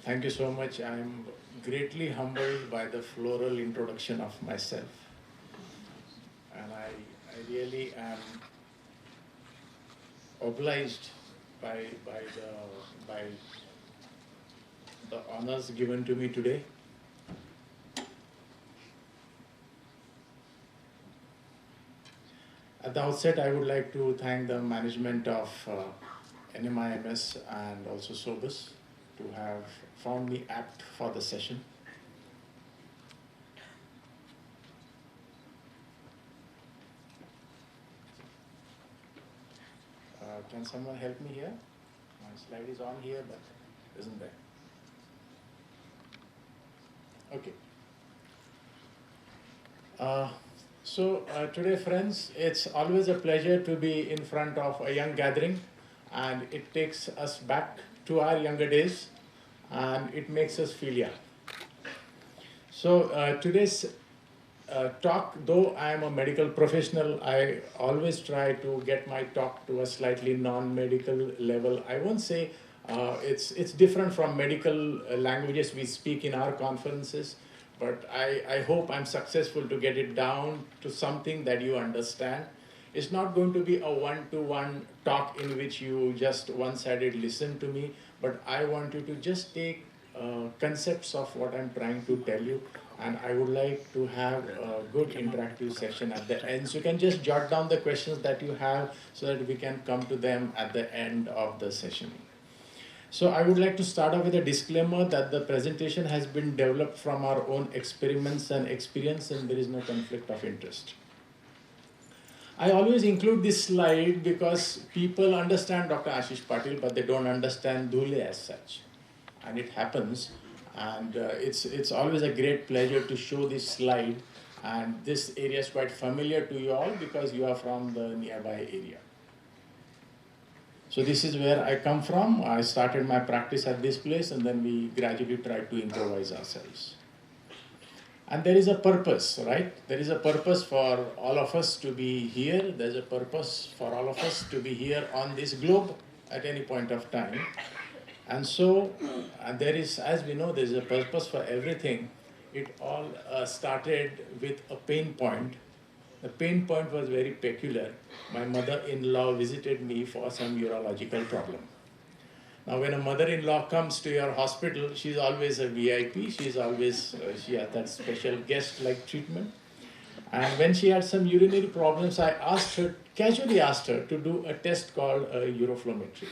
Thank you so much. I'm greatly humbled by the floral introduction of myself. And I really am obliged by the honors given to me today. At the outset, I would like to thank the management of NMIMS and also SOBUS to have found me apt for the session. Can someone help me here? My slide is on here, but isn't there? Okay. Today, friends, it's always a pleasure to be in front of a young gathering, and it takes us back to our younger days, and it makes us feel young. Today's talk, though I am a medical professional, I always try to get my talk to a slightly non-medical level. I won't say it's different from medical languages we speak in our conferences, but I hope I'm successful to get it down to something that you understand. It's not going to be a one-to-one talk in which you just one-sided listen to me, but I want you to just take concepts of what I'm trying to tell you, and I would like to have a good interactive session at the end. So you can just jot down the questions that you have so that we can come to them at the end of the session. So I would like to start off with a disclaimer that the presentation has been developed from our own experiments and experience, and there is no conflict of interest. I always include this slide because people understand Dr. Ashish Patil, but they don't understand Dhule as such. And it happens, and it's always a great pleasure to show this slide, and this area is quite familiar to you all because you are from the nearby area. So this is where I come from. I started my practice at this place, and then we gradually tried to improvise ourselves. And there is a purpose, right? There is a purpose for all of us to be here. There's a purpose for all of us to be here on this globe at any point of time. And so there is, as we know, there is a purpose for everything. It all started with a pain point. The pain point was very peculiar. My mother-in-law visited me for some urological problem. Now, when a mother-in-law comes to your hospital, she's always a VIP. She's always, she has that special guest-like treatment. And when she had some urinary problems, I casually asked her to do a test called uroflowmetry.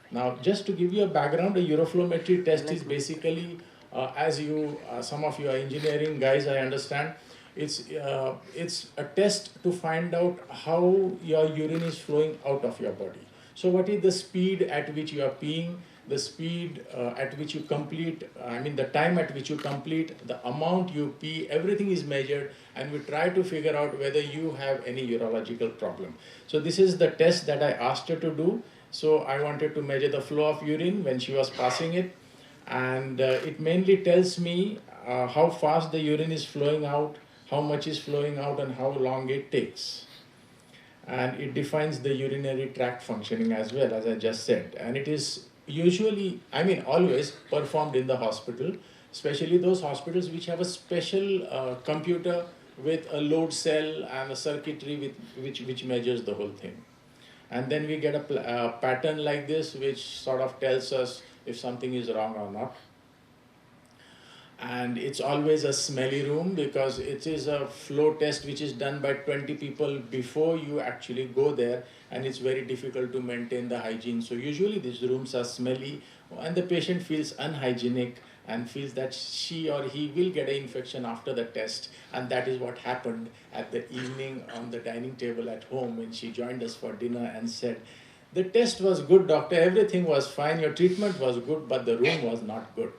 Now, just to give you a background, a uroflowmetry test is basically, some of you are engineering guys, I understand, it's a test to find out how your urine is flowing out of your body. So what is the speed at which you are peeing, the speed at which you complete, the time at which you complete, the amount you pee, everything is measured, and we try to figure out whether you have any urological problem. So this is the test that I asked her to do. So I wanted to measure the flow of urine when she was passing it, and it mainly tells me how fast the urine is flowing out, how much is flowing out, and how long it takes. And it defines the urinary tract functioning as well, as I just said. And it is usually, always performed in the hospital, especially those hospitals which have a special computer with a load cell and a circuitry which measures the whole thing. And then we get a pattern like this, which sort of tells us if something is wrong or not. And it's always a smelly room because it is a flow test which is done by 20 people before you actually go there, and it's very difficult to maintain the hygiene. So usually these rooms are smelly, and the patient feels unhygienic and feels that she or he will get an infection after the test. And that is what happened at the evening on the dining table at home when she joined us for dinner and said, "The test was good, doctor, everything was fine, your treatment was good, but the room was not good."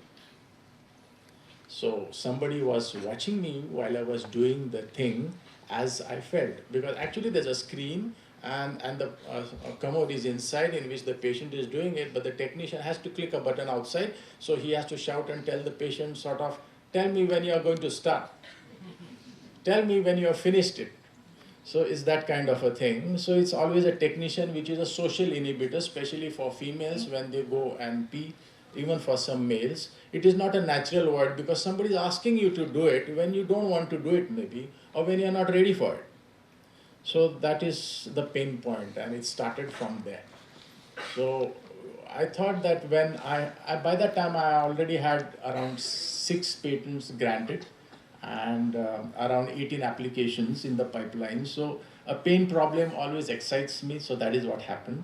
So somebody was watching me while I was doing the thing as I felt, because actually there's a screen and the commode is inside in which the patient is doing it, but the technician has to click a button outside, so he has to shout and tell the patient sort of, "Tell me when you're going to start. Tell me when you're finished it." So it's that kind of a thing. So it's always a technician which is a social inhibitor, especially for females when they go and pee. even for some males. It is not a natural void because somebody is asking you to do it when you don't want to do it maybe, or when you're not ready for it. So that is the pain point, and it started from there. So I thought that when by that time I already had around 6 patents granted and around 18 applications in the pipeline. So a pain problem always excites me, so that is what happened.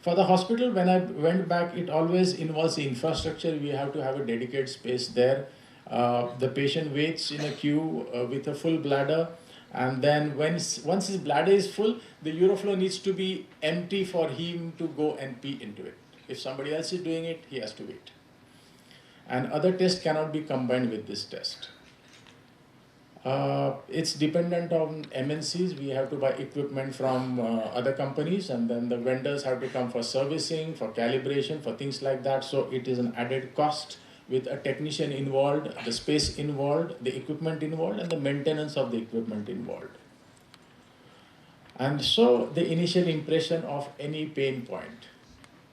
For the hospital, when I went back, it always involves the infrastructure. We have to have a dedicated space there. The patient waits in a queue with a full bladder, and then once his bladder is full, the uroflow needs to be empty for him to go and pee into it. If somebody else is doing it, he has to wait. And other tests cannot be combined with this test. It's dependent on MNCs. We have to buy equipment from other companies, and then the vendors have to come for servicing, for calibration, for things like that. So it is an added cost with a technician involved, the space involved, the equipment involved, and the maintenance of the equipment involved. And so the initial impression of any pain point.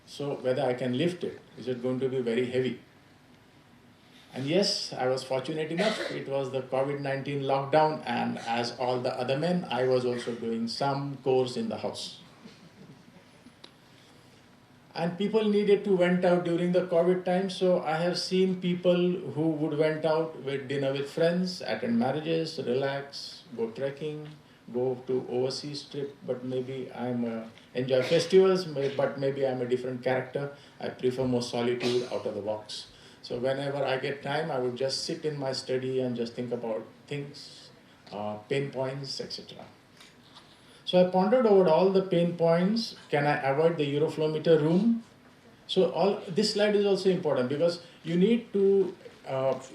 So whether I can lift it, is it going to be very heavy? And yes, I was fortunate enough, it was the COVID-19 lockdown, and as all the other men, I was also doing some course in the house. And people needed to went out during the COVID time, so I have seen people who would went out with dinner with friends, attend marriages, relax, go trekking, go to overseas trip, but maybe enjoy festivals, but maybe I'm a different character. I prefer more solitude, out of the box. So whenever I get time, I would just sit in my study and just think about things, pain points, etc. So I pondered over all the pain points. Can I avoid the uroflowmeter room? So this slide is also important because you need to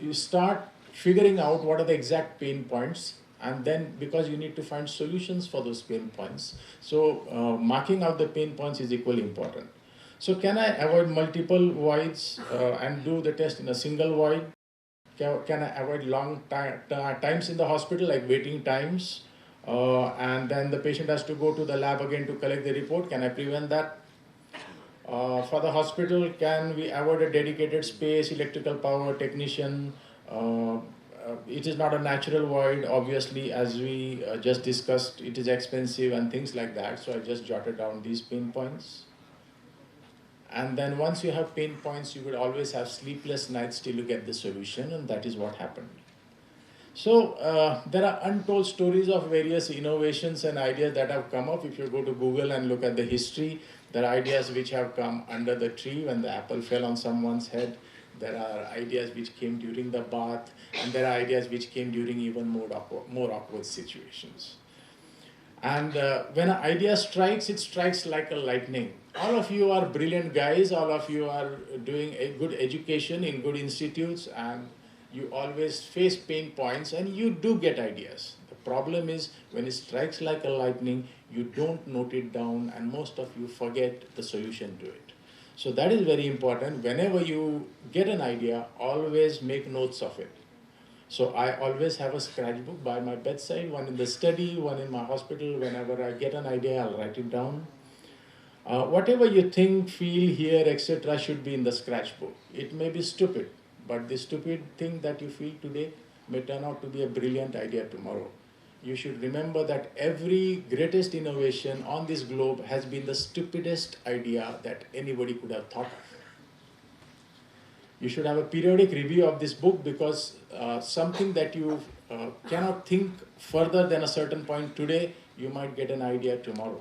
you start figuring out what are the exact pain points, and then because you need to find solutions for those pain points. So marking out the pain points is equally important. So can I avoid multiple voids and do the test in a single void? Can I avoid long times in the hospital, like waiting times? And then the patient has to go to the lab again to collect the report. Can I prevent that? For the hospital, can we avoid a dedicated space, electrical power, technician? It is not a natural void, obviously, as we just discussed, it is expensive and things like that. So I just jotted down these pain points. And then once you have pain points, you will always have sleepless nights till you get the solution, and that is what happened. So there are untold stories of various innovations and ideas that have come up. If you go to Google and look at the history, there are ideas which have come under the tree when the apple fell on someone's head. There are ideas which came during the bath, and there are ideas which came during even more awkward situations. And when an idea strikes, it strikes like a lightning. All of you are brilliant guys, all of you are doing a good education in good institutes, and you always face pain points and you do get ideas. The problem is when it strikes like a lightning, you don't note it down, and most of you forget the solution to it. So that is very important. Whenever you get an idea, always make notes of it. So I always have a scratchbook by my bedside, one in the study, one in my hospital. Whenever I get an idea, I'll write it down. Whatever you think, feel, hear, etc. should be in the scratchbook. It may be stupid, but the stupid thing that you feel today may turn out to be a brilliant idea tomorrow. You should remember that every greatest innovation on this globe has been the stupidest idea that anybody could have thought of. You should have a periodic review of this book because something that you cannot think further than a certain point today, you might get an idea tomorrow.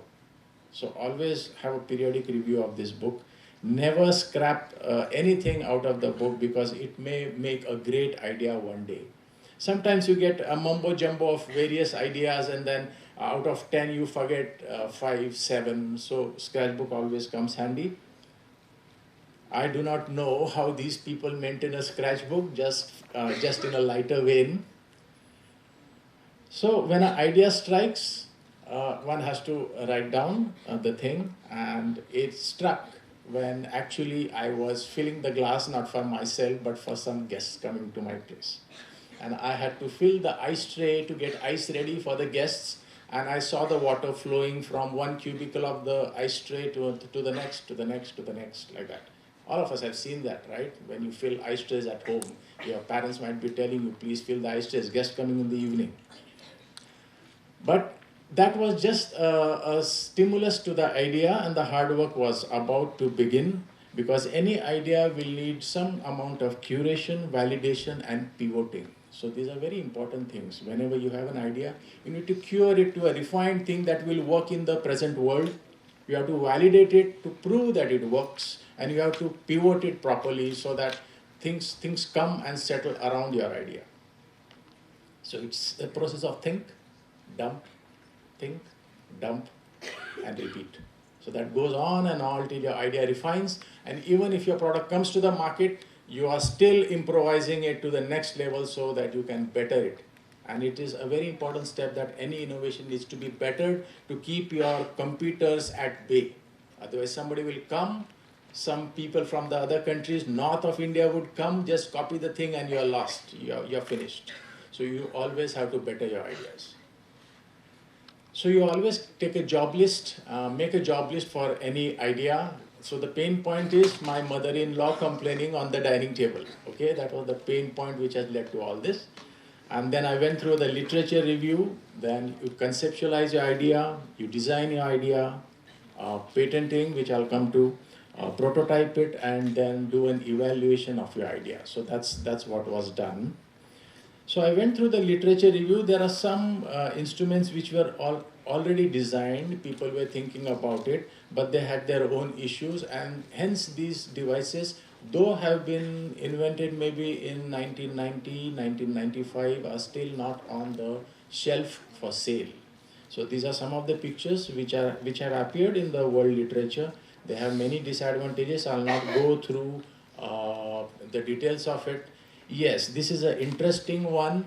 So always have a periodic review of this book. Never scrap anything out of the book because it may make a great idea one day. Sometimes you get a mumbo jumbo of various ideas, and then out of 10 you forget 5, 7. So scratchbook always comes handy. I do not know how these people maintain a scratchbook, just in a lighter vein. So when an idea strikes, one has to write down the thing, and it struck when actually I was filling the glass not for myself but for some guests coming to my place. And I had to fill the ice tray to get ice ready for the guests, and I saw the water flowing from one cubicle of the ice tray to the next, to the next, to the next, like that. All of us have seen that, right? When you fill ice trays at home, your parents might be telling you, please fill the ice trays, guest coming in the evening. But that was just a stimulus to the idea, and the hard work was about to begin, because any idea will need some amount of curation, validation, and pivoting. So these are very important things. Whenever you have an idea, you need to cure it to a refined thing that will work in the present world. You have to validate it to prove that it works, and you have to pivot it properly so that things come and settle around your idea. So it's a process of think, dump, think, dump, and repeat. So that goes on and on till your idea refines, and even if your product comes to the market, you are still improvising it to the next level so that you can better it. And it is a very important step that any innovation needs to be bettered to keep your competitors at bay. Otherwise, somebody will come, some people from the other countries north of India would come, just copy the thing, and you're lost, you're finished. So you always have to better your ideas. So you always take a job list, make a job list for any idea. So the pain point is my mother-in-law complaining on the dining table. Okay, that was the pain point which has led to all this. And then I went through the literature review. Then you conceptualize your idea, you design your idea, patenting, which I'll come to, prototype it, and then do an evaluation of your idea. So that's what was done. So I went through the literature review. There are some instruments which were already designed. People were thinking about it, but they had their own issues, and hence these devices, though have been invented maybe in 1990, 1995, are still not on the shelf for sale. So these are some of the pictures which have appeared in the world literature. They have many disadvantages. I'll not go through the details of it. Yes, this is an interesting one.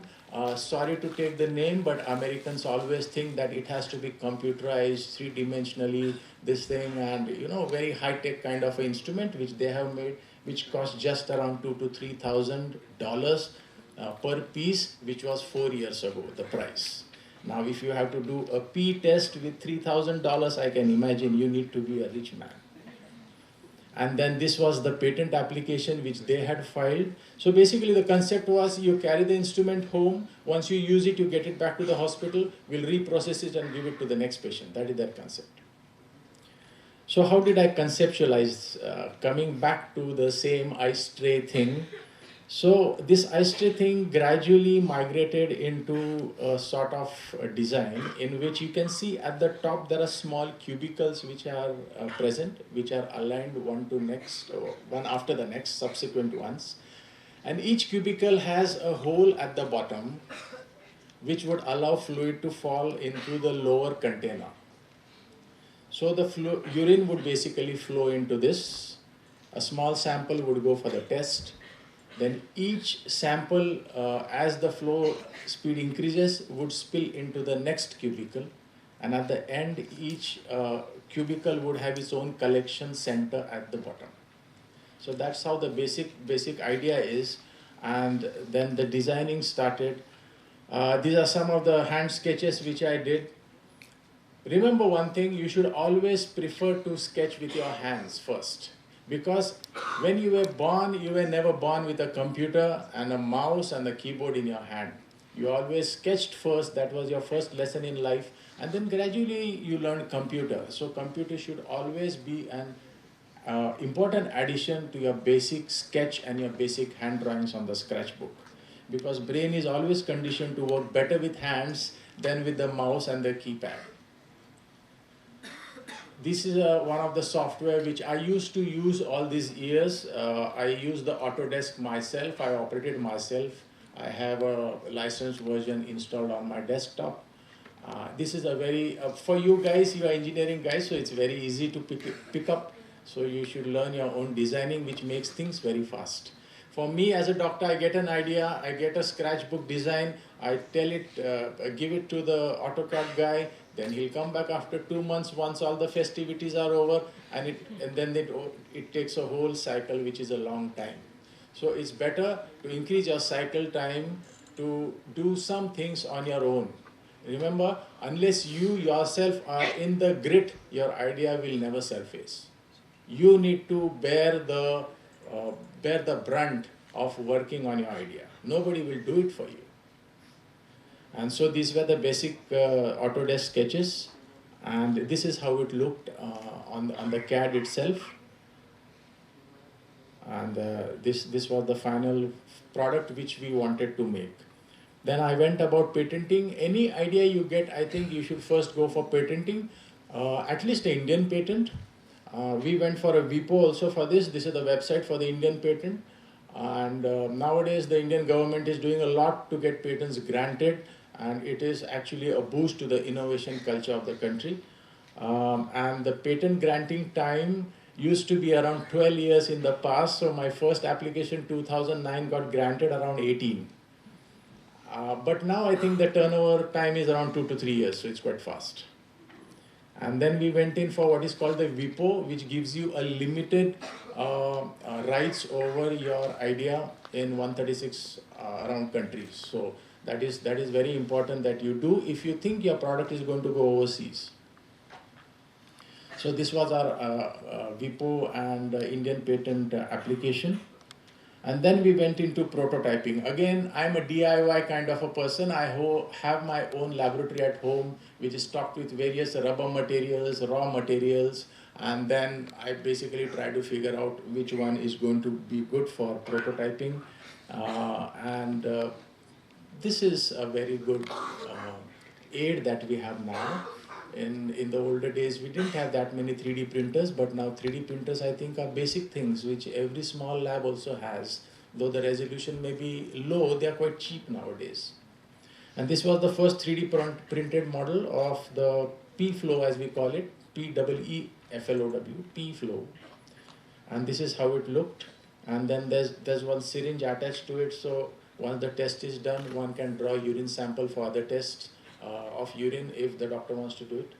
Sorry to take the name, but Americans always think that it has to be computerized, three-dimensionally, this thing, and very high-tech kind of an instrument which they have made, which costs just around $2,000 to $3,000 per piece, which was 4 years ago, the price. Now, if you have to do a P test with $3,000, I can imagine you need to be a rich man. And then this was the patent application which they had filed. So basically the concept was you carry the instrument home, once you use it, you get it back to the hospital, we'll reprocess it and give it to the next patient. That is their concept. So how did I conceptualize, coming back to the same ice tray thing? So this ice tray thing gradually migrated into a sort of a design in which you can see at the top there are small cubicles which are present, which are aligned one after the next, subsequent ones. And each cubicle has a hole at the bottom which would allow fluid to fall into the lower container. So the urine would basically flow into this. A small sample would go for the test. Then each sample, as the flow speed increases, would spill into the next cubicle. And at the end, each cubicle would have its own collection center at the bottom. So that's how the basic idea is. And then the designing started. These are some of the hand sketches which I did. Remember one thing, you should always prefer to sketch with your hands first. Because when you were born, you were never born with a computer and a mouse and a keyboard in your hand. You always sketched first, that was your first lesson in life, and then gradually you learned computer. So computer should always be an important addition to your basic sketch and your basic hand drawings on the scratchbook. Because brain is always conditioned to work better with hands than with the mouse and the keypad. This is one of the software which I used to use all these years. I use the Autodesk myself. I operate it myself. I have a licensed version installed on my desktop. This is a very, for you guys, you are engineering guys, so it's very easy to pick up. So you should learn your own designing, which makes things very fast. For me as a doctor, I get an idea, I get a scratchbook design, I tell it, give it to the AutoCAD guy, then he'll come back after 2 months once all the festivities are over, and then it takes a whole cycle, which is a long time. So it's better to increase your cycle time to do some things on your own. Remember, unless you yourself are in the grit, your idea will never surface. You need to uh, bear the brunt of working on your idea. Nobody will do it for you. And so these were the basic Autodesk sketches, and this is how it looked on the CAD itself. And this was the final product which we wanted to make. Then I went about patenting. Any idea you get, I think you should first go for patenting, at least an Indian patent. We went for a WIPO also for this. This is the website for the Indian patent. And nowadays the Indian government is doing a lot to get patents granted, and it is actually a boost to the innovation culture of the country. And the patent granting time used to be around 12 years in the past. So my first application 2009 got granted around 18. But now I think the turnover time is around 2 to 3 years, so it's quite fast. And then we went in for what is called the WIPO, which gives you a limited rights over your idea in 136 around countries. So that is very important that you do if you think your product is going to go overseas. So this was our WIPO and Indian patent application. And then we went into prototyping. Again, I'm a DIY kind of a person. I have my own laboratory at home, which is stocked with various rubber materials, raw materials, and then I basically try to figure out which one is going to be good for prototyping. And this is a very good aid that we have now. In the older days, we didn't have that many 3D printers, but now 3D printers, I think, are basic things which every small lab also has. Though the resolution may be low, they are quite cheap nowadays. And this was the first 3D printed model of the P-flow, as we call it, P-E-E-F-L-O-W, P-flow. And this is how it looked. And then there's one syringe attached to it, so once the test is done, one can draw urine sample for other tests of urine if the doctor wants to do it.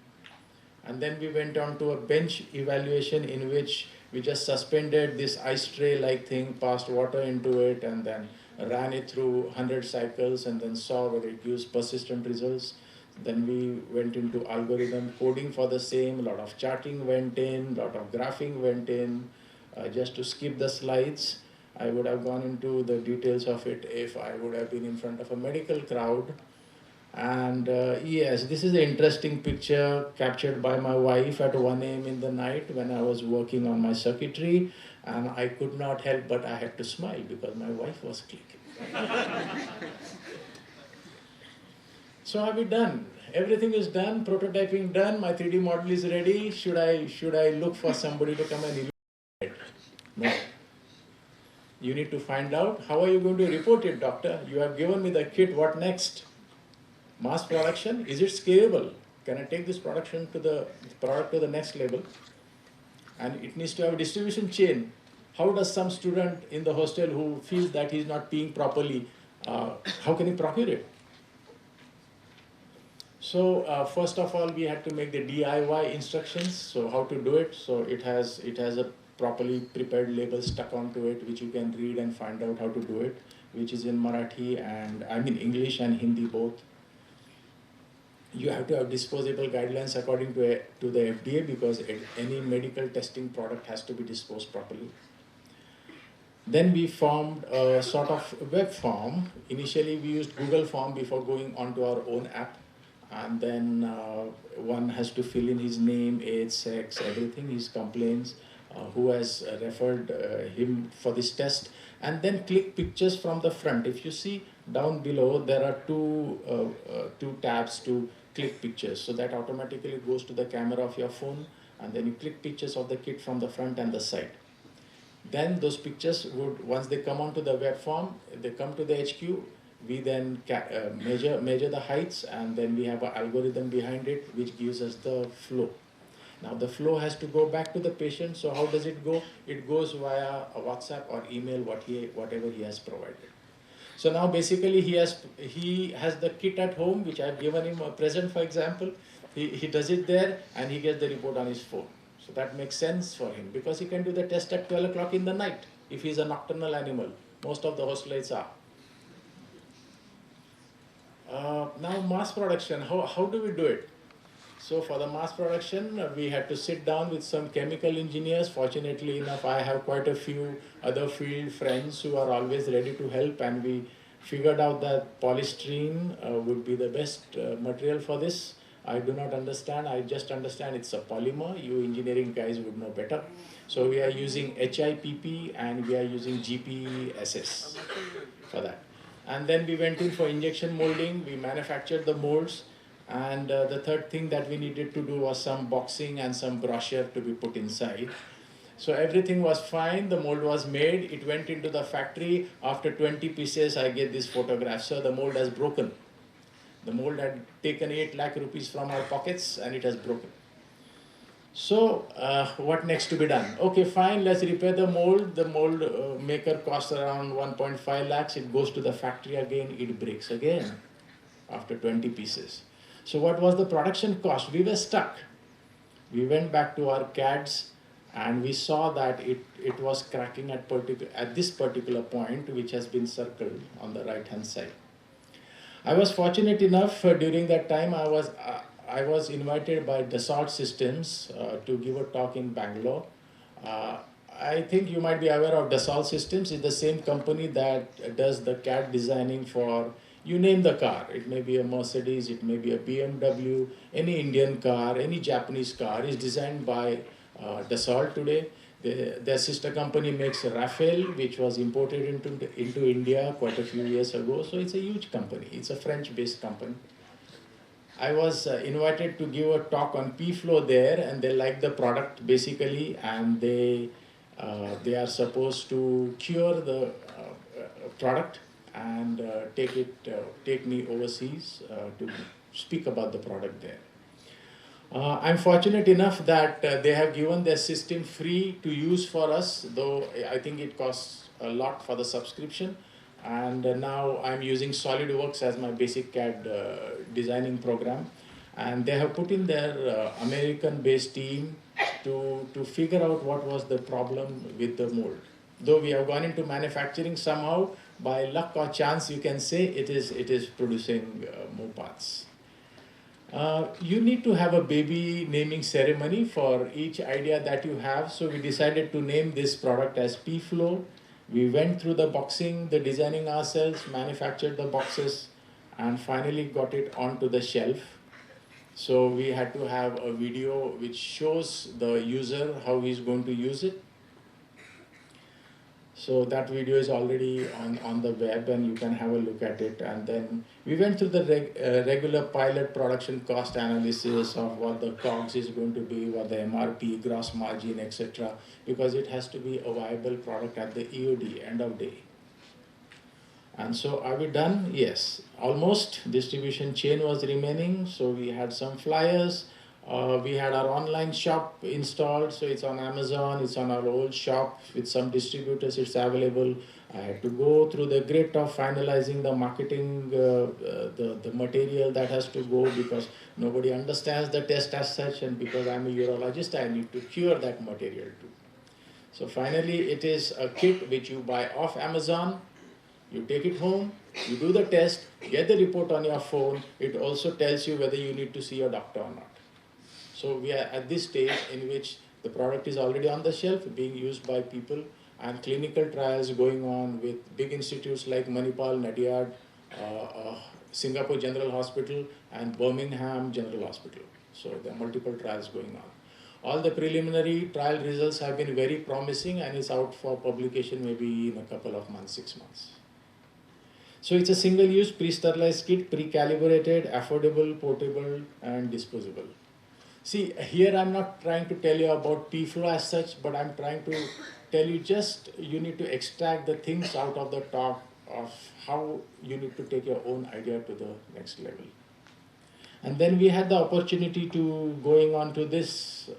And then we went on to a bench evaluation in which we just suspended this ice tray like thing, passed water into it, and then ran it through 100 cycles and then saw whether it gives persistent results. Then we went into algorithm coding for the same. A lot of charting went in, a lot of graphing went in. Just to skip the slides, I would have gone into the details of it if I would have been in front of a medical crowd. And yes, this is an interesting picture captured by my wife at 1 a.m. in the night when I was working on my circuitry, and I could not help but I had to smile because my wife was clicking. So are we done? Everything is done, prototyping done, my 3D model is ready. Should I look for somebody to come and illustrate it? No. You need to find out, how are you going to report it, doctor? You have given me the kit, what next? Mass production, is it scalable? Can I take this production to the product to the next level? And it needs to have a distribution chain. How does some student in the hostel who feels that he's not paying properly, how can he procure it? So first of all, we had to make the DIY instructions. So how to do it? So it has a properly prepared label stuck onto it, which you can read and find out how to do it, which is in Marathi and English and Hindi both. You have to have disposable guidelines according to the FDA because any medical testing product has to be disposed properly. Then we formed a sort of web form. Initially, we used Google form before going onto our own app. And then one has to fill in his name, age, sex, everything, his complaints, who has referred him for this test, and then click pictures from the front. If you see down below, there are two tabs to click pictures. So that automatically goes to the camera of your phone, and then you click pictures of the kit from the front and the side. Then those pictures would, once they come onto the web form, they come to the HQ, we then measure the heights, and then we have an algorithm behind it which gives us the flow. Now the flow has to go back to the patient, so how does it go? It goes via a WhatsApp or email, whatever he has provided. So now basically he has the kit at home, which I've given him a present, for example. He does it there and he gets the report on his phone. So that makes sense for him because he can do the test at 12 o'clock in the night if he's a nocturnal animal. Most of the hostelites are. Now mass production, how do we do it? So for the mass production, we had to sit down with some chemical engineers. Fortunately enough, I have quite a few other field friends who are always ready to help, and we figured out that polystyrene would be the best material for this. I do not understand. I just understand it's a polymer. You engineering guys would know better. So we are using HIPP and we are using GPSS for that. And then we went in for injection molding. We manufactured the molds. And the third thing that we needed to do was some boxing and some brochure to be put inside. So everything was fine. The mold was made. It went into the factory. After 20 pieces, I get this photograph. So the mold has broken. The mold had taken 8 lakh rupees from our pockets and it has broken. So what next to be done? Okay, fine, let's repair the mold. The mold maker costs around 1.5 lakhs. It goes to the factory again, it breaks again after 20 pieces. So what was the production cost? We were stuck. We went back to our CADs and we saw that it was cracking at this particular point, which has been circled on the right hand side. I was fortunate enough during that time I was invited by Dassault Systems to give a talk in Bangalore. I think you might be aware of Dassault Systems. It's the same company that does the CAD designing for, you name the car. It may be a Mercedes, it may be a BMW, any Indian car, any Japanese car is designed by Dassault today. Their sister company makes Rafale, which was imported into India quite a few years ago. So it's a huge company. It's a French-based company. I was invited to give a talk on P-Flow there, and they like the product basically, and they are supposed to cure the product and take me overseas to speak about the product there. I'm fortunate enough that they have given their system free to use for us, though I think it costs a lot for the subscription. And now I'm using SolidWorks as my basic CAD designing program. And they have put in their American-based team to figure out what was the problem with the mold. Though we have gone into manufacturing somehow, by luck or chance, you can say it is producing more parts. You need to have a baby naming ceremony for each idea that you have. So we decided to name this product as P-Flow. We went through the boxing, the designing ourselves, manufactured the boxes, and finally got it onto the shelf. So we had to have a video which shows the user how he's going to use it. So that video is already on the web and you can have a look at it. And then we went through the regular pilot production cost analysis of what the COGS is going to be, what the MRP, gross margin, etc. Because it has to be a viable product at the EOD, end of day. And so are we done? Yes, almost. Distribution chain was remaining. So we had some flyers. We had our online shop installed, so it's on Amazon, it's on our old shop with some distributors, it's available. I had to go through the grit of finalizing the marketing, the material that has to go, because nobody understands the test as such, and because I'm a urologist, I need to cure that material too. So finally, it is a kit which you buy off Amazon, you take it home, you do the test, get the report on your phone, it also tells you whether you need to see a doctor or not. So we are at this stage in which the product is already on the shelf, being used by people, and clinical trials going on with big institutes like Manipal, Nadiad, Singapore General Hospital, and Birmingham General Hospital. So there are multiple trials going on. All the preliminary trial results have been very promising, and it's out for publication maybe in a couple of months, 6 months. So it's a single-use pre-sterilized kit, pre-calibrated, affordable, portable, and disposable. See, here I'm not trying to tell you about P-Flow as such, but I'm trying to tell you just you need to extract the things out of the talk of how you need to take your own idea to the next level. And then we had the opportunity to going on to this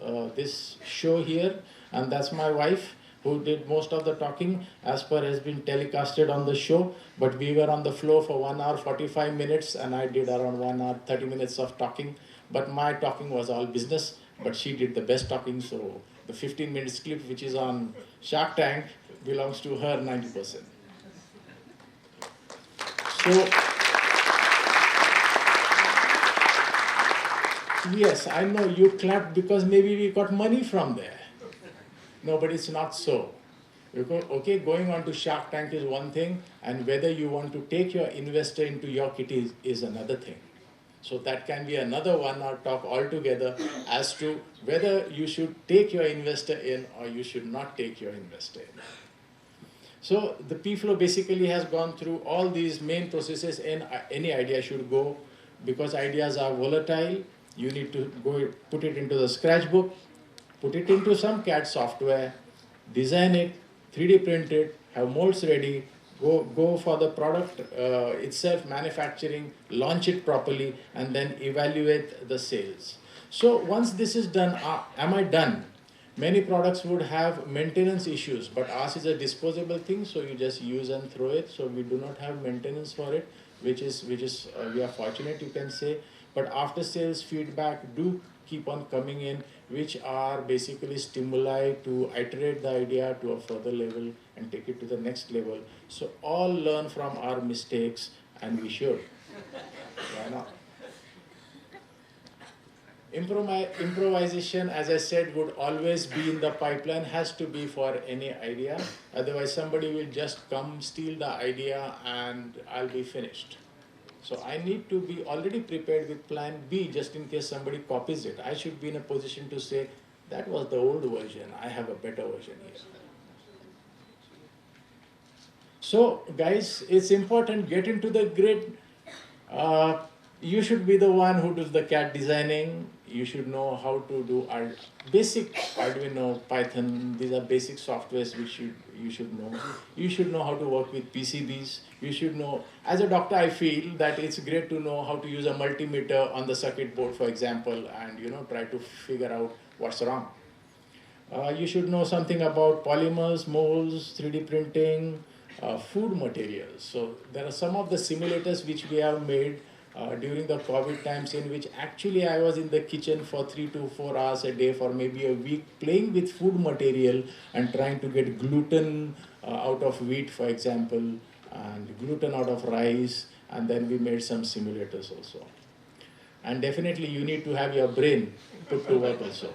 show here, and that's my wife who did most of the talking as per has been telecasted on the show, but we were on the floor for 1 hour 45 minutes and I did around 1 hour 30 minutes of talking. But my talking was all business, but she did the best talking, so the 15 minutes clip which is on Shark Tank belongs to her 90%. Yes, I know you clapped because maybe we got money from there. No, but it's not so. Okay, going on to Shark Tank is one thing, and whether you want to take your investor into your kitty is another thing. So that can be another 1 hour talk altogether as to whether you should take your investor in or you should not take your investor in. So the P-flow basically has gone through all these main processes, and any idea should go, because ideas are volatile. You need to go put it into the scratch book, put it into some CAD software, design it, 3D print it, have molds ready, go for the product itself, manufacturing, launch it properly, and then evaluate the sales. So once this is done, am I done? Many products would have maintenance issues, but ours is a disposable thing, so you just use and throw it. So we do not have maintenance for it, which is we are fortunate, you can say. But after sales feedback do keep on coming in, which are basically stimuli to iterate the idea to a further level and take it to the next level. So all learn from our mistakes, and we should. Why not? Improvisation, as I said, would always be in the pipeline, has to be for any idea. Otherwise, somebody will just come, steal the idea, and I'll be finished. So I need to be already prepared with plan B, just in case somebody copies it. I should be in a position to say, that was the old version, I have a better version here. So guys, it's important, get into the grid. You should be the one who does the CAD designing. You should know how to do basic Arduino, Python. These are basic softwares which you should know. You should know how to work with PCBs. You should know, as a doctor, I feel that it's great to know how to use a multimeter on the circuit board, for example, and try to figure out what's wrong. You should know something about polymers, molds, 3D printing, food materials. So there are some of the simulators which we have made during the COVID times, in which actually I was in the kitchen for 3 to 4 hours a day for maybe a week, playing with food material and trying to get gluten out of wheat, for example, and gluten out of rice, and then we made some simulators also. And definitely you need to have your brain put to work also.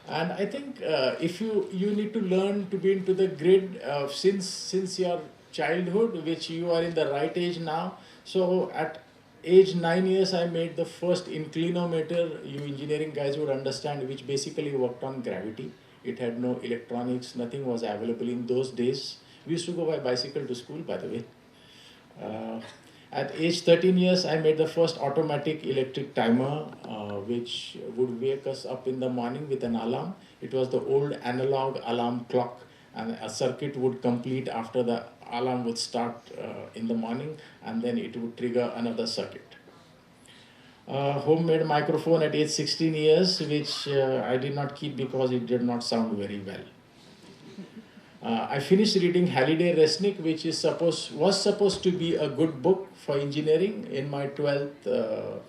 And I think if you need to learn to be into the grid since your childhood, which you are in the right age now. So at age 9 years, I made the first inclinometer. You engineering guys would understand, which basically worked on gravity. It had no electronics, nothing was available in those days. We used to go by bicycle to school, by the way. At age 13 years, I made the first automatic electric timer, which would wake us up in the morning with an alarm. It was the old analog alarm clock, and a circuit would complete after the alarm would start in the morning, and then it would trigger another circuit. Homemade microphone at age 16 years, which I did not keep because it did not sound very well. I finished reading Halliday Resnick, which was supposed to be a good book for engineering in my 12th,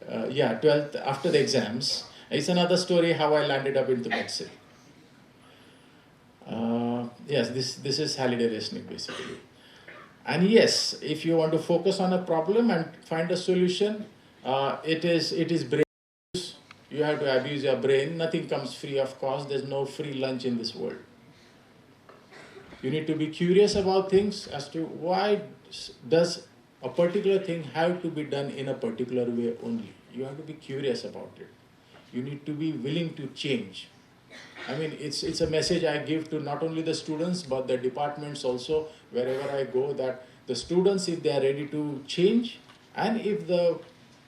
12th after the exams. It's another story how I landed up into medicine. Yes, this is Halliday Resnick basically. And yes, if you want to focus on a problem and find a solution, it is brain use. You have to abuse your brain. Nothing comes free of cost. There's no free lunch in this world. You need to be curious about things as to why does a particular thing have to be done in a particular way only. You have to be curious about it. You need to be willing to change. I mean, it's a message I give to not only the students, but the departments also, wherever I go, that the students, if they are ready to change, and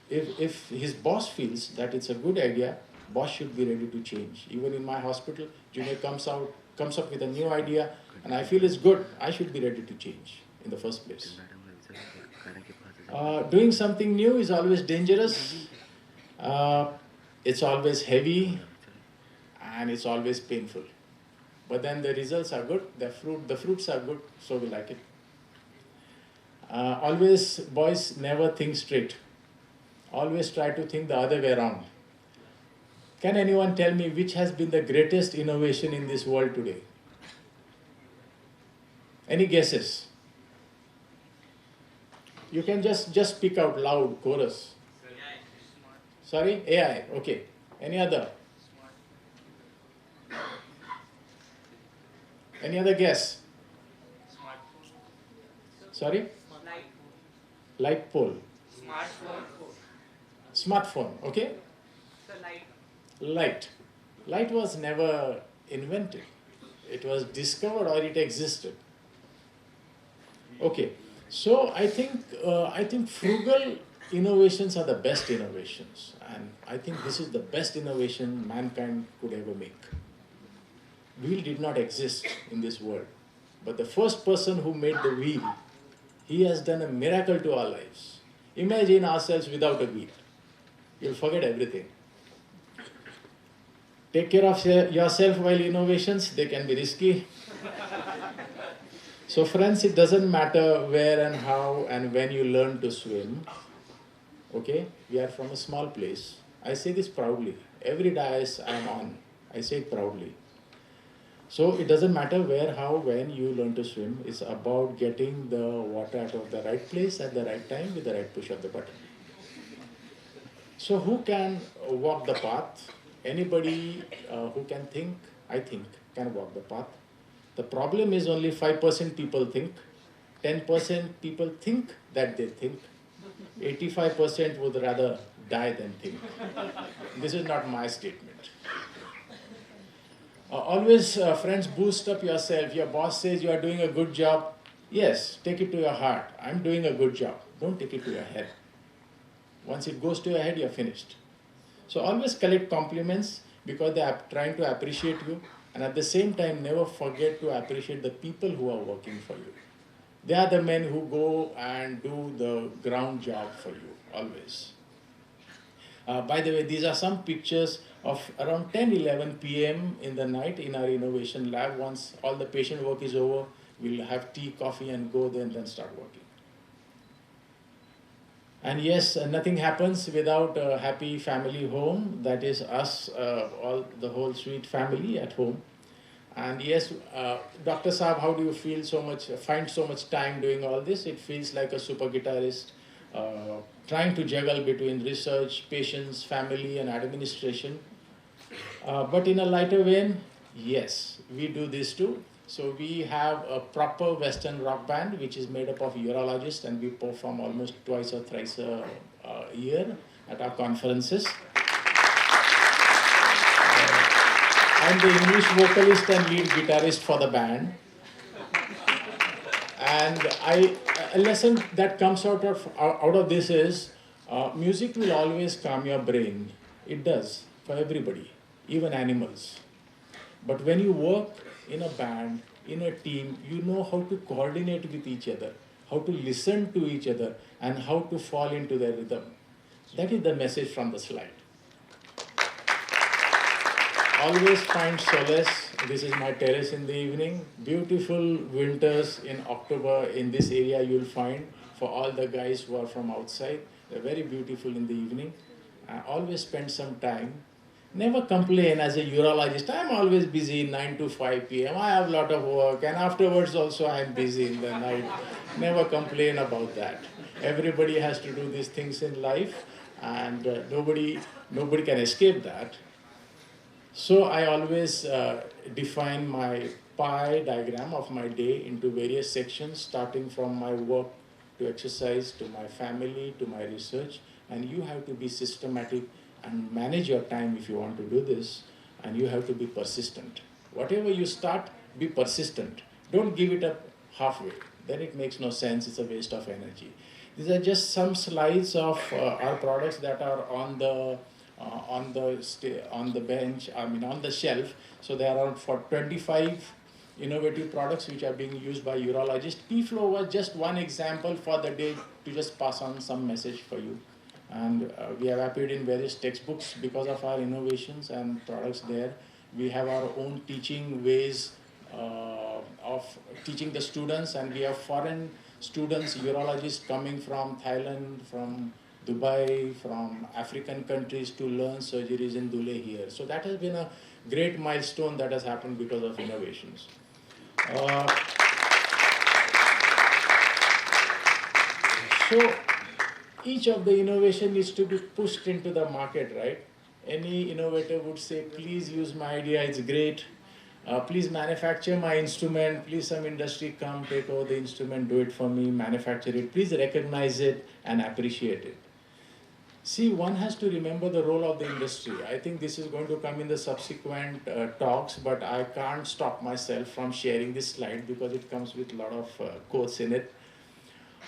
if his boss feels that it's a good idea, boss should be ready to change. Even in my hospital, junior comes up with a new idea, and I feel it's good, I should be ready to change in the first place. Doing something new is always dangerous. It's always heavy, and it's always painful. But then the results are good, the fruits are good, so we like it. Always, boys, never think straight. Always try to think the other way around. Can anyone tell me which has been the greatest innovation in this world today? Any guesses? You can just speak out loud, chorus. Sorry, AI, okay. Any other? Any other guess? Sorry? Light pole. Smartphone, okay? Light. Light was never invented. It was discovered or it existed. Okay, so I think frugal innovations are the best innovations, and I think this is the best innovation mankind could ever make. Wheel did not exist in this world, but the first person who made the wheel, he has done a miracle to our lives. Imagine ourselves without a wheel. You'll forget everything. Take care of yourself while innovations, they can be risky. So friends, it doesn't matter where and how and when you learn to swim. Okay, we are from a small place. I say this proudly. Every dais I am on, I say it proudly. So it doesn't matter where, how, when you learn to swim. It's about getting the water out of the right place at the right time with the right push of the button. So who can walk the path? Anybody who can think, I think, can walk the path. The problem is only 5% people think, 10% people think that they think, 85% would rather die than think. This is not my statement. Always, friends, boost up yourself. Your boss says you are doing a good job. Yes, take it to your heart. I'm doing a good job. Don't take it to your head. Once it goes to your head, you're finished. So always collect compliments because they are trying to appreciate you, and at the same time, never forget to appreciate the people who are working for you. They are the men who go and do the ground job for you, always. By the way, these are some pictures of around 10-11 p.m. in the night in our innovation lab. Once all the patient work is over, we'll have tea, coffee, and go there and then start working. And yes, nothing happens without a happy family home. That is us, all the whole sweet family at home. And yes, Dr. Saab, how do you feel find so much time doing all this? It feels like a super guitarist trying to juggle between research, patients, family, and administration. But in a lighter vein, yes, we do this too. So we have a proper Western rock band, which is made up of urologists, and we perform almost twice or thrice a year at our conferences. I'm the English vocalist and lead guitarist for the band. And a lesson that comes out of this is music will always calm your brain. It does for everybody, even animals. But when you work in a band, in a team, you know how to coordinate with each other, how to listen to each other, and how to fall into their rhythm. That is the message from the slide. Always find solace. This is my terrace in the evening. Beautiful winters in October in this area you'll find for all the guys who are from outside. They're very beautiful in the evening. Always spend some time. Never complain as a urologist. I'm always busy 9 to 5 p.m. I have a lot of work, and afterwards also I'm busy in the night. Never complain about that. Everybody has to do these things in life, and nobody can escape that. So I always define my pie diagram of my day into various sections, starting from my work to exercise, to my family, to my research. And you have to be systematic and manage your time if you want to do this. And you have to be persistent. Whatever you start, be persistent. Don't give it up halfway. Then it makes no sense. It's a waste of energy. These are just some slides of our products that are on the bench, on the shelf. So there are for 25 innovative products which are being used by urologists. P-Flow was just one example for the day to just pass on some message for you. And we have appeared in various textbooks because of our innovations and products there. We have our own teaching ways of teaching the students, and we have foreign students, urologists coming from Thailand, from Dubai, from African countries to learn surgeries in Dhule here. So that has been a great milestone that has happened because of innovations. So each of the innovation needs to be pushed into the market, right? Any innovator would say, please use my idea, it's great. Please manufacture my instrument. Please some industry come take over the instrument, do it for me, manufacture it. Please recognize it and appreciate it. See, one has to remember the role of the industry. I think this is going to come in the subsequent talks, but I can't stop myself from sharing this slide because it comes with a lot of quotes in it.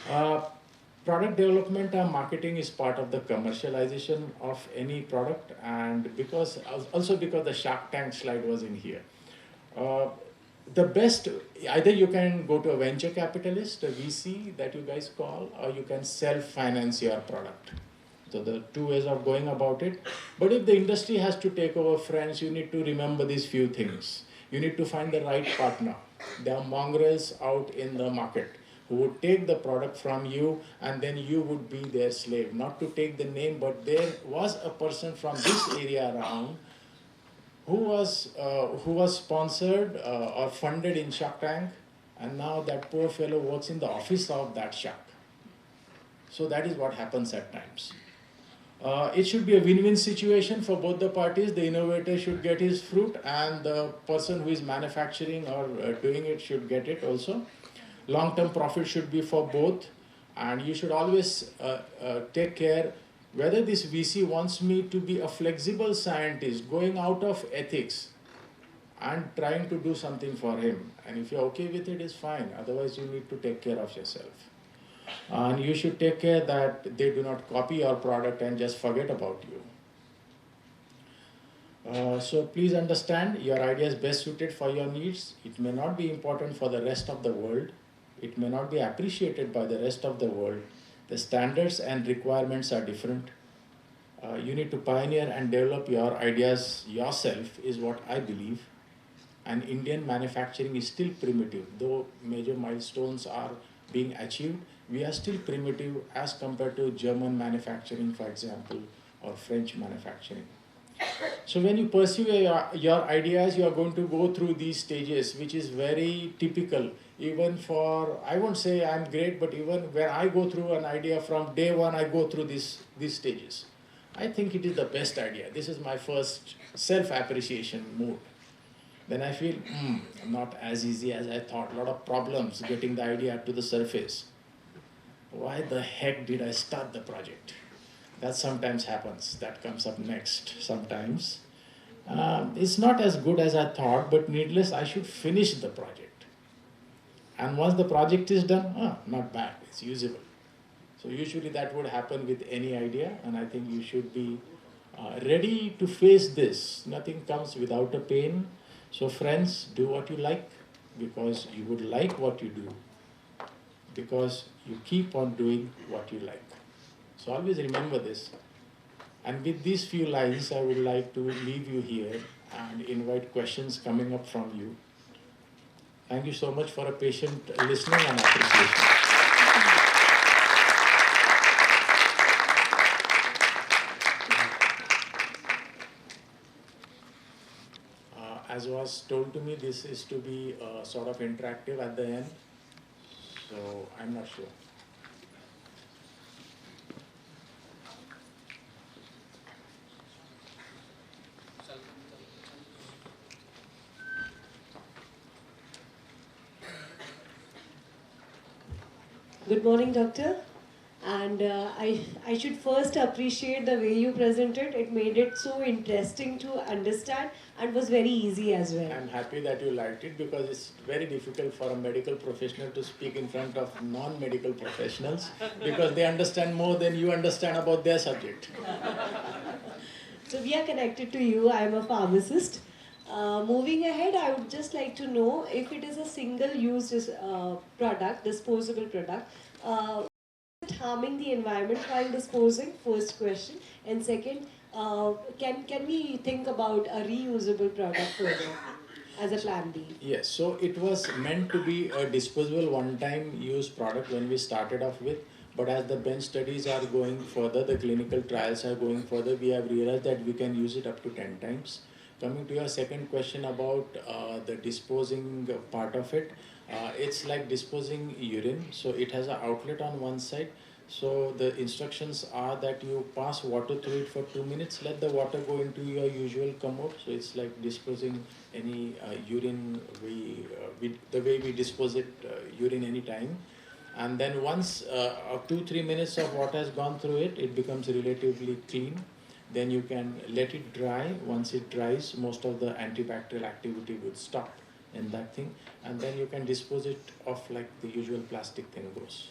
Uh, Product development and marketing is part of the commercialization of any product, and also because the Shark Tank slide was in here. Uh, the best, either you can go to a venture capitalist, a VC that you guys call, or you can self-finance your product. So the two ways of going about it. But if the industry has to take over, friends, you need to remember these few things. You need to find the right partner. There are mongrels out in the market who would take the product from you and then you would be their slave. Not to take the name, but there was a person from this area around who was sponsored or funded in Shark Tank, and now that poor fellow works in the office of that shark. So that is what happens at times. It should be a win-win situation for both the parties. The innovator should get his fruit and the person who is manufacturing or doing it should get it also. Long-term profit should be for both, and you should always take care whether this VC wants me to be a flexible scientist going out of ethics and trying to do something for him. And if you're okay with it, it's fine. Otherwise, you need to take care of yourself. And you should take care that they do not copy your product and just forget about you. So please understand, your idea is best suited for your needs. It may not be important for the rest of the world. It may not be appreciated by the rest of the world. The standards and requirements are different. You need to pioneer and develop your ideas yourself is what I believe. And Indian manufacturing is still primitive. Though major milestones are being achieved, we are still primitive as compared to German manufacturing, for example, or French manufacturing. So when you pursue your ideas, you are going to go through these stages, which is very typical. Even for, I won't say I'm great, but even when I go through an idea from day one, I go through these stages. I think it is the best idea. This is my first self-appreciation mood. Then I feel, not as easy as I thought. A lot of problems getting the idea to the surface. Why the heck did I start the project? That sometimes happens. That comes up next sometimes. It's not as good as I thought, but needless, I should finish the project. And once the project is done, not bad, it's usable. So usually that would happen with any idea, and I think you should be ready to face this. Nothing comes without a pain. So friends, do what you like, because you would like what you do, because you keep on doing what you like. So always remember this. And with these few lines, I would like to leave you here and invite questions coming up from you. Thank you so much for a patient listening and appreciation. As was told to me, this is to be sort of interactive at the end. So I'm not sure. Good morning, Doctor. And I should first appreciate the way you presented. It made it so interesting to understand and was very easy as well. I'm happy that you liked it because it's very difficult for a medical professional to speak in front of non-medical professionals because they understand more than you understand about their subject. So we are connected to you. I am a pharmacist. Moving ahead, I would just like to know if it is a single-use product, disposable product, is it harming the environment while disposing? First question. And second, can we think about a reusable product further as a plan B? Yes, so it was meant to be a disposable one-time use product when we started off with, but as the bench studies are going further, the clinical trials are going further, we have realized that we can use it up to 10 times. Coming to your second question about the disposing part of it, it's like disposing urine. So it has an outlet on one side. So the instructions are that you pass water through it for 2 minutes, let the water go into your usual commode. So it's like disposing any urine, the way we dispose it, urine any time. And then once 2-3 minutes of water has gone through it, it becomes relatively clean. Then you can let it dry. Once it dries, most of the antibacterial activity would stop in that thing. And then you can dispose it off like the usual plastic thing goes.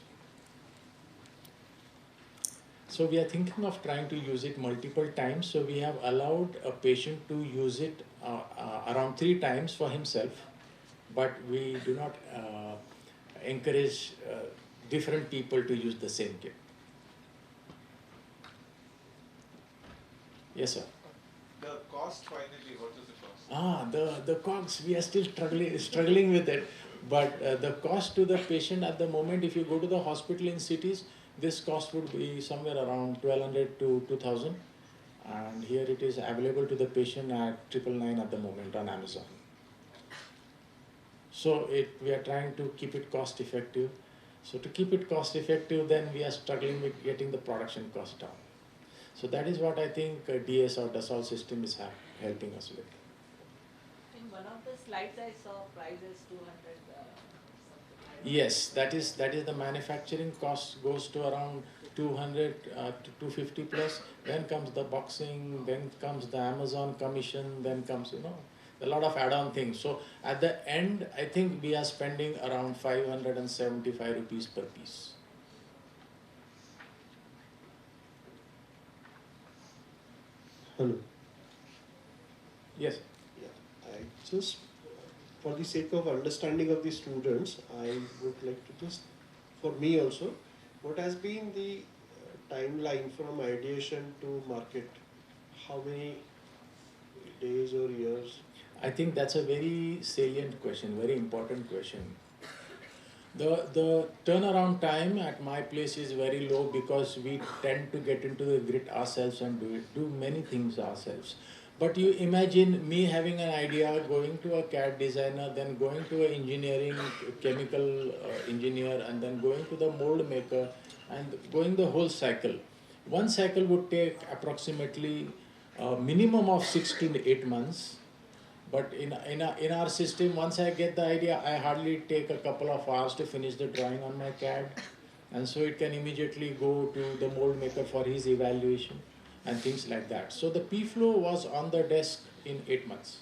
So we are thinking of trying to use it multiple times. So we have allowed a patient to use it around 3 times for himself, but we do not encourage different people to use the same kit. Yes, sir. The cost finally, what is the cost? The COGS, we are still struggling with it. But the cost to the patient at the moment, if you go to the hospital in cities, this cost would be somewhere around 1200 to 2000. And here it is available to the patient at 999 at the moment on Amazon. So we are trying to keep it cost effective. So to keep it cost effective, then we are struggling with getting the production cost down. So that is what I think DS or Dassault system is helping us with. In one of the slides I saw price is 200 something. Yes, that is the manufacturing cost goes to around 200 to 250 plus. Then comes the boxing, then comes the Amazon commission, then comes a lot of add-on things. So at the end, I think we are spending around 575 rupees per piece. Hello. Yes. Yeah, I just, for the sake of understanding of the students, I would like to just, for me also, what has been the timeline from ideation to market? How many days or years? I think that's a very salient question, very important question. The turnaround time at my place is very low because we tend to get into the grid ourselves and do many things ourselves. But you imagine me having an idea, going to a CAD designer, then going to an engineering, chemical engineer, and then going to the mold maker, and going the whole cycle. One cycle would take approximately a minimum of 6 to 8 months. But in our system, once I get the idea, I hardly take a couple of hours to finish the drawing on my CAD. And so it can immediately go to the mold maker for his evaluation and things like that. So the P-flow was on the desk in 8 months.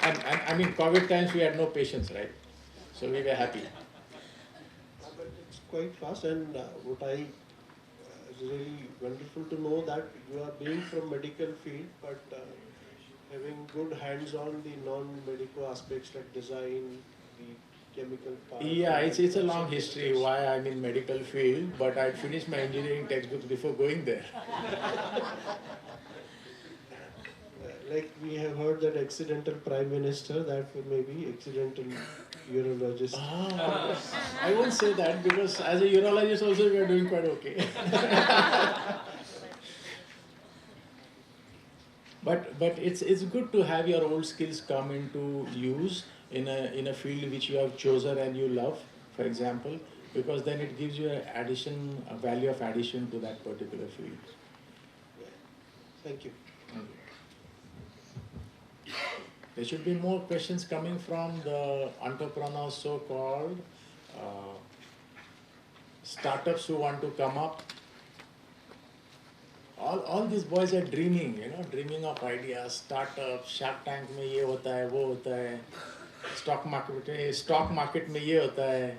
And I mean, COVID times, we had no patience, right? So we were happy. But it's quite fast, and what I it's really wonderful to know that you are being from medical field, but having good hands on the non-medical aspects like design, the chemical part. Yeah, it's a long history why I'm in medical field, but I finished my engineering textbooks before going there. Like we have heard that accidental prime minister, that may be accidental urologist. I won't say that because as a urologist also we are doing quite okay. But it's good to have your old skills come into use in a field which you have chosen and you love, for example, because then it gives you a value of addition to that particular field. Thank you. There should be more questions coming from the entrepreneurs, so-called startups who want to come up. All these boys are dreaming, dreaming of ideas, startups, Shark Tank में ये होता है, वो होता है, stock market में ये होता है.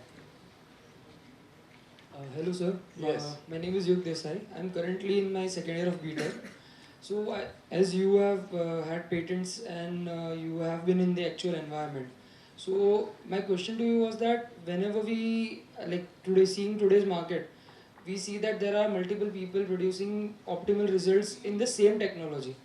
Hello sir, Yes. My name is Yug Desai. I am currently in my second year of B.Tech. So as you have had patents and you have been in the actual environment, so my question to you was that whenever we seeing today's market, we see that there are multiple people producing optimal results in the same technology.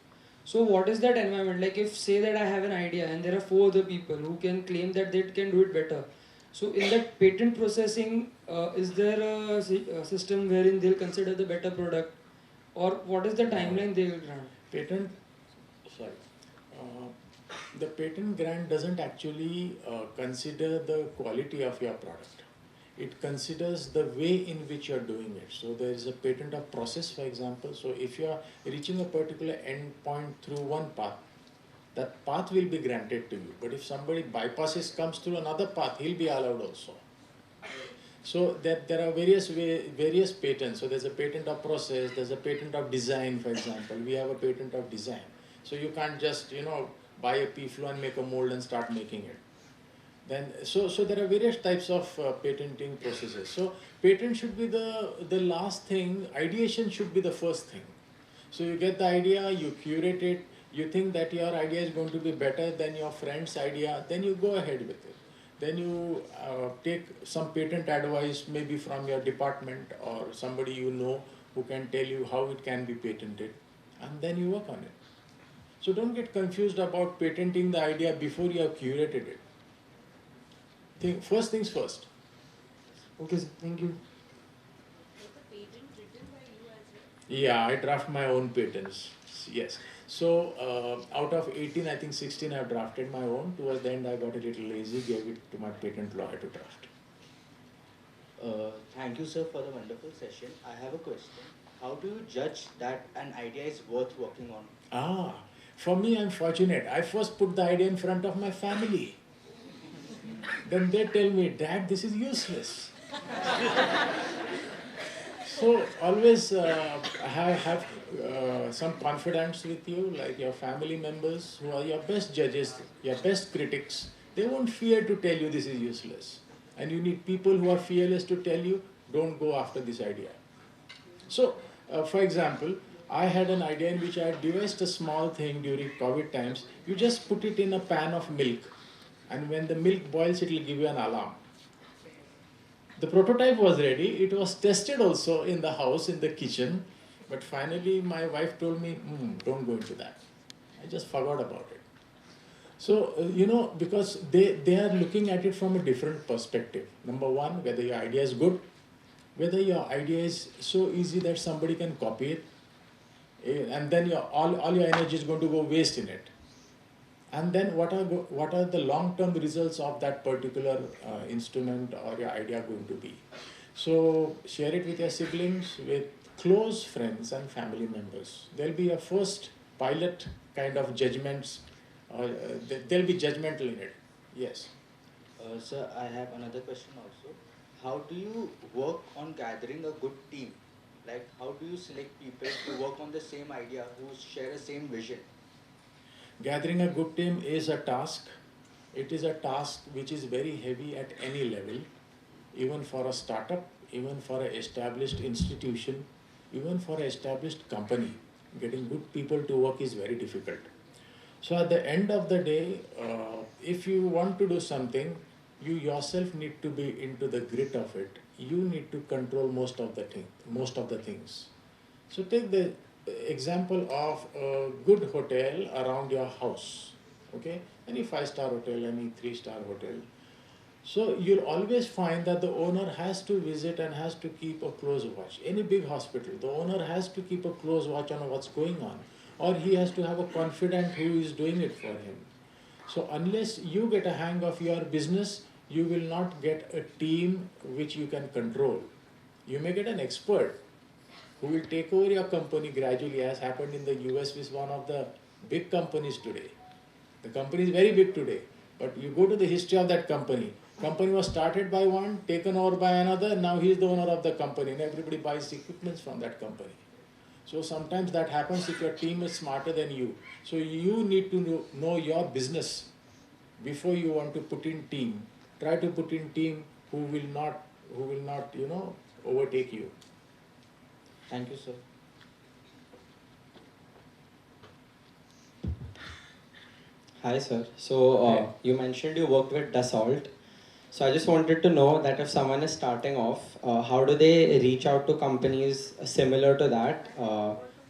So what is that environment? Like if say that I have an idea and there are 4 other people who can claim that they can do it better. So in that patent processing, is there a system wherein they'll consider the better product? Or what is the timeline they will grant? The patent grant doesn't actually consider the quality of your product. It considers the way in which you're doing it. So there is a patent of process, for example. So if you are reaching a particular endpoint through one path, that path will be granted to you. But if somebody bypasses, comes through another path, he'll be allowed also. So there are various patents. So there's a patent of process, there's a patent of design, for example. We have a patent of design. So you can't just, buy a PFLO and make a mold and start making it. Then, so there are various types of patenting processes. So patent should be the last thing, ideation should be the first thing. So you get the idea, you curate it, you think that your idea is going to be better than your friend's idea, then you go ahead with it. Then you take some patent advice maybe from your department or somebody you know who can tell you how it can be patented, and then you work on it. So don't get confused about patenting the idea before you have curated it. First things first. Okay, sir. Thank you. Was the patent written by you as well? Yeah, I draft my own patents. Yes. So out of 18, I think 16 I've drafted my own. Towards the end, I got a little lazy, gave it to my patent lawyer to draft. Thank you, sir, for the wonderful session. I have a question. How do you judge that an idea is worth working on? For me, I'm fortunate. I first put the idea in front of my family. Then they tell me, Dad, this is useless. So always have some confidence with you, like your family members who are your best judges, your best critics. They won't fear to tell you this is useless. And you need people who are fearless to tell you, don't go after this idea. So, for example, I had an idea in which I had devised a small thing during COVID times. You just put it in a pan of milk, and when the milk boils, it will give you an alarm. The prototype was ready. It was tested also in the house, in the kitchen. But finally, my wife told me, don't go into that. I just forgot about it. So, because they are looking at it from a different perspective. Number one, whether your idea is good, whether your idea is so easy that somebody can copy it, and then all your energy is going to go waste in it. And then what are the long-term results of that particular instrument or your idea going to be? So share it with your siblings, with close friends and family members. There'll be a first pilot kind of judgments, they'll be judgmental in it. Yes. Sir, I have another question also. How do you work on gathering a good team? Like, how do you select people to work on the same idea, who share the same vision? Gathering a good team is a task. It is a task which is very heavy at any level, even for a startup, even for an established institution, even for an established company. Getting good people to work is very difficult. So at the end of the day, if you want to do something, you yourself need to be into the grit of it. You need to control most of the things. So take the example of a good hotel around your house, okay? Any 5-star hotel, any 3-star hotel. So you'll always find that the owner has to visit and has to keep a close watch. Any big hospital, the owner has to keep a close watch on what's going on, or he has to have a confidant who is doing it for him. So unless you get a hang of your business, you will not get a team which you can control. You may get an expert who will take over your company gradually, as happened in the US with one of the big companies today. The company is very big today, but you go to the history of that company. Company was started by one, taken over by another, now he is the owner of the company and everybody buys equipments from that company. So sometimes that happens if your team is smarter than you. So you need to know your business before you want to put in team. Try to put in team who will not overtake you. Thank you, sir. Hi, sir. So you mentioned you worked with Dassault. So I just wanted to know that if someone is starting off, how do they reach out to companies similar to that,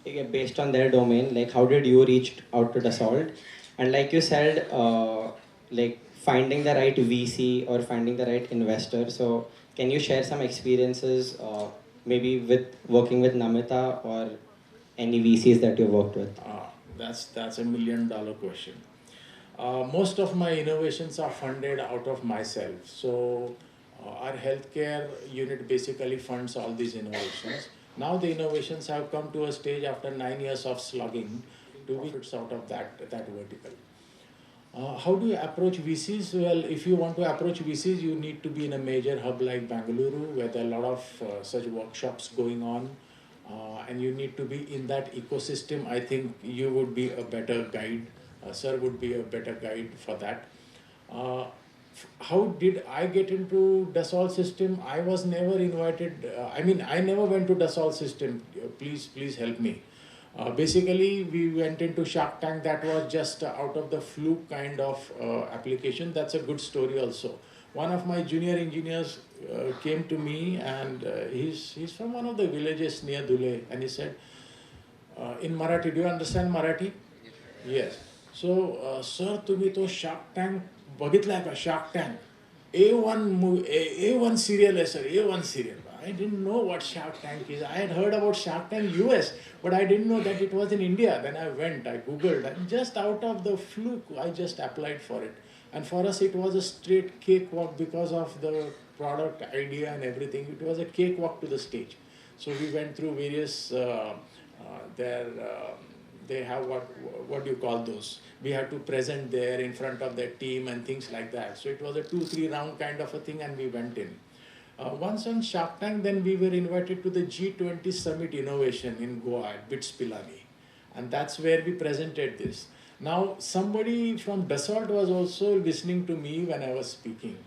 based on their domain? Like, how did you reach out to Dassault? And like you said, like finding the right VC or finding the right investor. So can you share some experiences, maybe with working with Namita or any VCs that you worked with? That's $1 million question. most of my innovations are funded out of myself. So our healthcare unit basically funds all these innovations. Now the innovations have come to a stage after 9 years of slugging to be out of that vertical. How do you approach VCs? Well, if you want to approach VCs, you need to be in a major hub like Bangalore, where there are a lot of such workshops going on, and you need to be in that ecosystem. I think you would be a better guide. Sir would be a better guide for that. How did I get into Dassault system? I was never invited. I never went to Dassault system. Please help me. Basically, we went into Shark Tank. That was just out of the fluke kind of application. That's a good story also. One of my junior engineers came to me, and he's from one of the villages near Dhule, and he said, in Marathi, do you understand Marathi? Yes. So, sir, तुम्ही तो Shark Tank बघितलाय का? Shark Tank. A1 serial आहे, sir. A1 serial. I didn't know what Shark Tank is. I had heard about Shark Tank US, but I didn't know that it was in India. Then I went, I googled, and just out of the fluke, I just applied for it. And for us, it was a straight cakewalk because of the product idea and everything. It was a cakewalk to the stage. So we went through various they have what do you call those? We had to present there in front of their team and things like that. So it was a 2-3 round kind of a thing, and we went in. Once on Shark Tank, then we were invited to the G20 Summit Innovation in Goa at BITS Pilani. And that's where we presented this. Now, somebody from Dassault was also listening to me when I was speaking.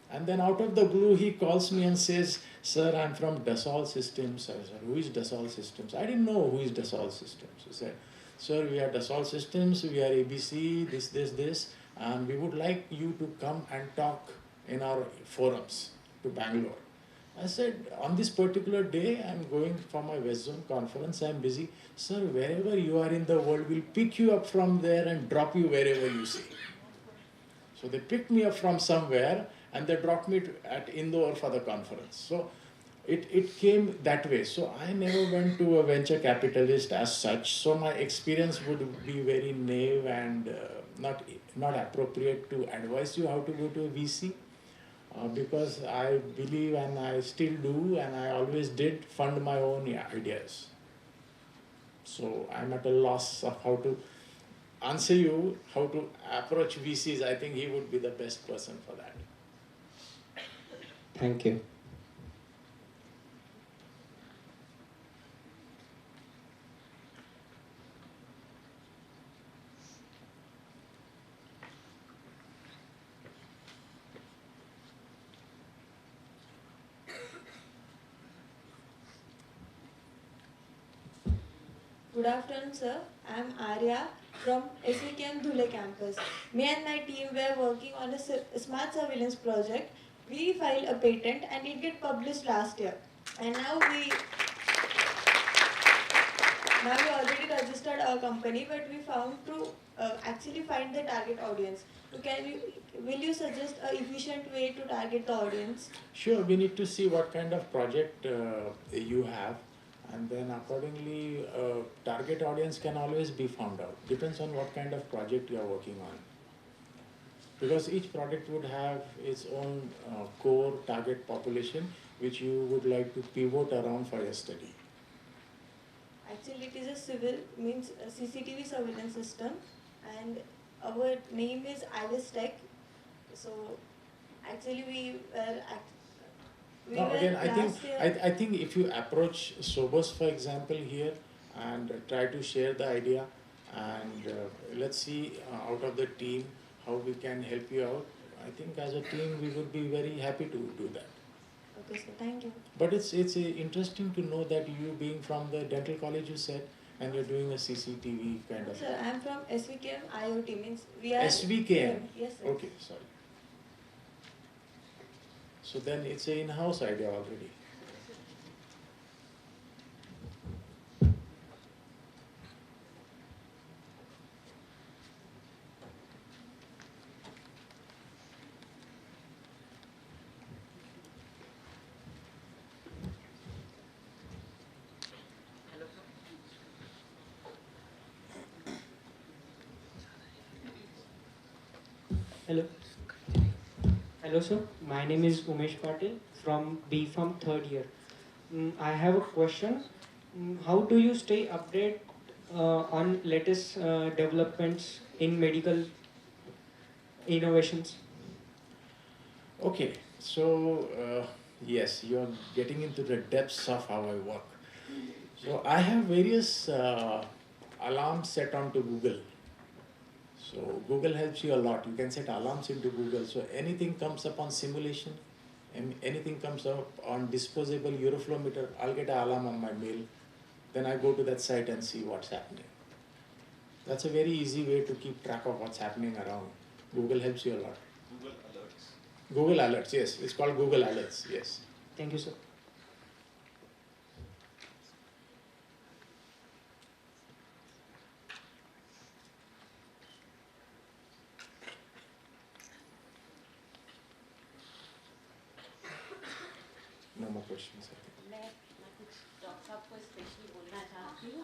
And then out of the blue, he calls me and says, sir, I'm from Dassault Systems. I said, who is Dassault Systems? I didn't know who is Dassault Systems. He said, sir, we are Dassault Systems, we are ABC, this, and we would like you to come and talk in our forums to Bangalore. I said, on this particular day, I'm going for my West Zone conference, I'm busy. Sir, wherever you are in the world, we'll pick you up from there and drop you wherever you see. So they picked me up from somewhere and they dropped me at Indore for the conference. So it came that way. So I never went to a venture capitalist as such. So my experience would be very naive and not appropriate to advise you how to go to a VC. Because I believe, and I still do, and I always did, fund my own ideas. So I'm at a loss of how to answer you, how to approach VCs. I think he would be the best person for that. Thank you. Good afternoon, sir. I'm Arya from SVKM Dhule campus. Me and my team were working on a smart surveillance project. We filed a patent and it got published last year. And now we already registered our company, but we found to actually find the target audience. So will you suggest an efficient way to target the audience? Sure, we need to see what kind of project you have. And then accordingly, target audience can always be found out. Depends on what kind of project you are working on. Because each product would have its own core target population, which you would like to pivot around for your study. Actually, it is a CCTV surveillance system, and our name is Iris Tech. So, actually, we were Now again, I think if you approach Sobos, for example, here and try to share the idea, and let's see out of the team how we can help you out. I think as a team we would be very happy to do that. Okay, sir. Thank you. But it's interesting to know that you being from the dental college, you said, and you're doing a CCTV kind of. Sir, I'm from SVKM IoT. Means we are. SVKM. Yes, sir. Okay, sorry. So then it's an in-house idea already. Hello. Hello, sir. My name is Umesh Patil from B Farm third year. I have a question. How do you stay updated on latest developments in medical innovations? Okay, so yes, you're getting into the depths of how I work. So I have various alarms set onto Google. So Google helps you a lot. You can set alarms into Google. So anything comes up on simulation, anything comes up on disposable uroflow, I'll get an alarm on my mail. Then I go to that site and see what's happening. That's a very easy way to keep track of what's happening around. Google helps you a lot. Google Alerts. Google Alerts, yes. It's called Google Alerts, yes. Thank you, sir. No more questions, I think. मैं कुछ doctor साहब को specially बोलना चाहती हूँ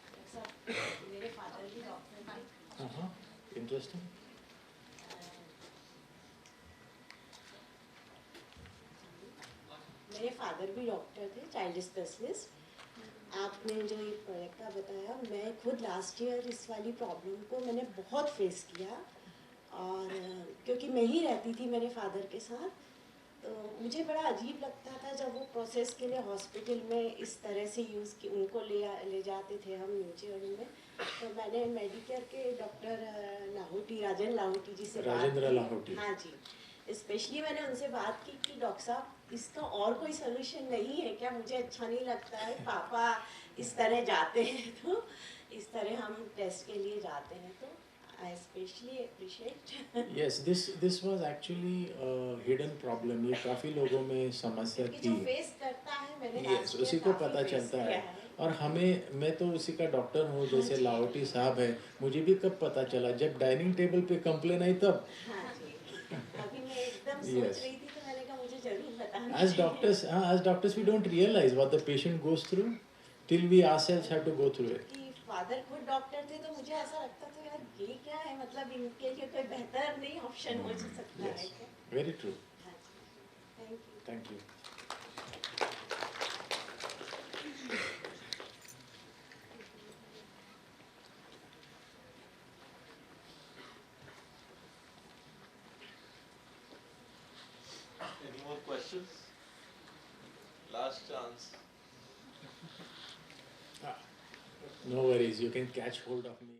doctor साहब मेरे father भी डॉक्टर थे Interesting. मेरे फादर भी डॉक्टर थे, चाइल्ड स्पेशलिस्ट। आपने जो ये प्रोजेक्ट का बताया, मैं खुद लास्ट ईयर इस वाली प्रॉब्लम को मैंने बहुत फेस किया, और क्योंकि मैं ही रहती थी मेरे फादर के साथ, तो मुझे बड़ा अजीब लगता था जब वो प्रोसेस के लिए हॉस्पिटल में इस तरह से यूज़ की उनको ले जाते थे हम नीचे में। तो मैंने मेडिकेयर के डॉक्टर राजेंद्र लाहौटी जी से राजेंद्र लाहौटी। हाँ जी, स्पेशली मैंने उनसे बात की कि डॉक्टर साहब इसका और कोई सोल्यूशन नहीं है क्या? मुझे अच्छा नहीं लगता है, पापा इस तरह जाते हैं तो इस तरह हम टेस्ट के लिए जाते हैं, तो I especially appreciate. Yes, this was actually a hidden problem. ये काफ़ी लोगों में समस्या थी। जो फेस करता है मैंने Yes, उसी को पता चलता है। और मैं तो उसी का डॉक्टर हूँ, जैसे लाहौटी साहब है, मुझे भी कब पता चला जब डाइनिंग टेबल पे कंप्लेन आई तब। हाँ जी, अभी मैं एकदम सोच रही थी तो मैंने कहा मुझे जरूर बताना। As doctors we don't realize what the patient goes through till we ourselves have to go through it. Father खुद डॉक्टर थे तो मुझे ऐसा लगता था यार ये क्या है, मतलब इनके लिए कोई बेहतर नहीं ऑप्शन हो सकता है क्या? Very true. Thank you. Thank you. Any more questions? Last chance. No worries, you can catch hold of me.